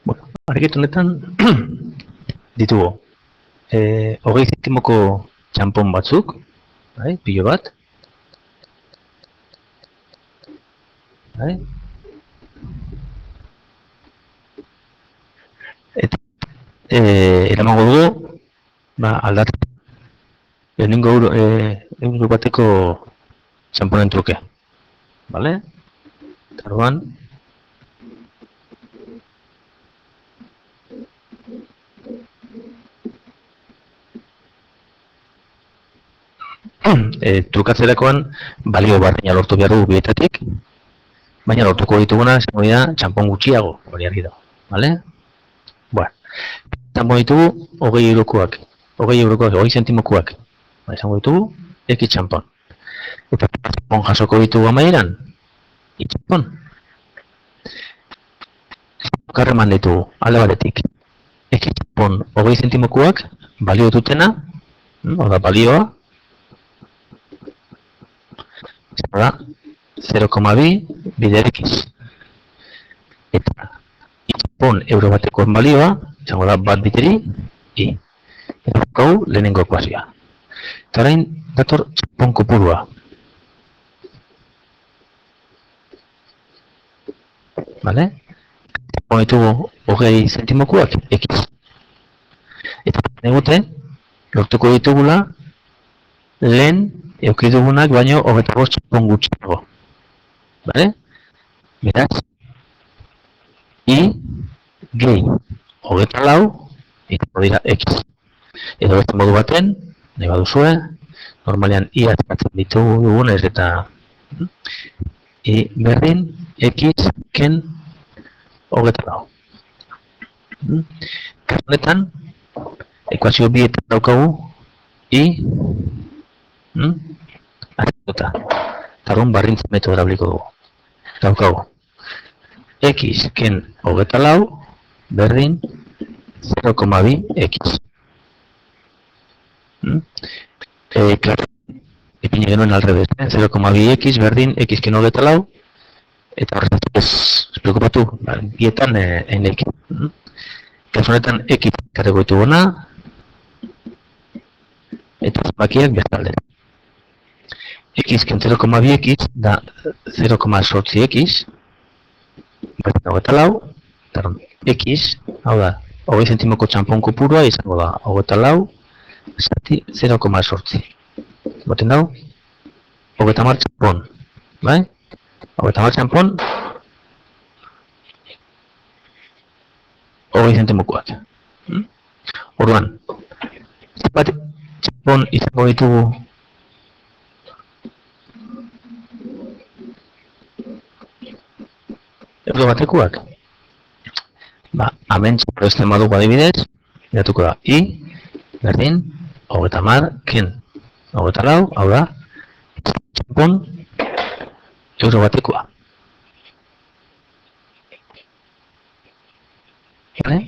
Bueno, argietu honetan ditugu. 20 zentimoko txampon batzuk, bai, pilo bat. Bai. Eta eramango dugu, aldatzen. Lehenengo euro bateko txamponen truke. Vale? Orduan, trukatzerakoan balio berdina lortu behar dugu bietatik, baina lortuko dituguna esango dira txampon gutxiago, hori argi dago, vale? Bueno, txampon ditugu 20 eurokoak, 20 zentimokoak, esango ditugu, eki txampon. Eta txampon jasoko ditugu amaieran, txampon. Karreman ditugu, alde batetik, eki txampon 20 zentimokoak, balio dutena, oda balioa, da 0,2 biderekiz. Eta txampon euro bateko balioa, izango da bat biteri, i. Eta gau lehenengo ekuazioa. Eta orain dator txampon kopurua. Vale? Txampon ditugu 20 zentimokoak, ekiz. Eta negute, lortuko ditugula, lehen eukidugunak baino 25 txampon gutxiago. Vale? Beraz, i gehi 24 izango dira x. Edo beste modu baten, nahi baduzue, normalean i atzatzen ditugu dugunez eta i berdin x ken 24. Kasonetan, ekuazio bietan daukagu i atzatuta. Tarun barrintza metodo erabiliko dugu. Daukagu. X ken 24 berdin 0,2 x. Claro, ipini genuen alrebez, 0,2 x berdin x ken 24 eta horretzat ez preocupatu, bietan eneik. Kasonetan x karego dituguna eta zenbakiak bestalde. X ken 0,2 x da 0,8 x berdin 24, x, hau da, 20 zentimoko txampon kopurua izango da 24 zati 0,8. Boten dau, 30 txampon, bai? 30 txampon 20 zentimokoak. Orduan, zenbat txampon izango ditugu euro batekuak? Hemen txaproesten badugu adibidez, iratuko da, i, berdin, 30 ken 24, hau da, txampon euro batekoa. Vale?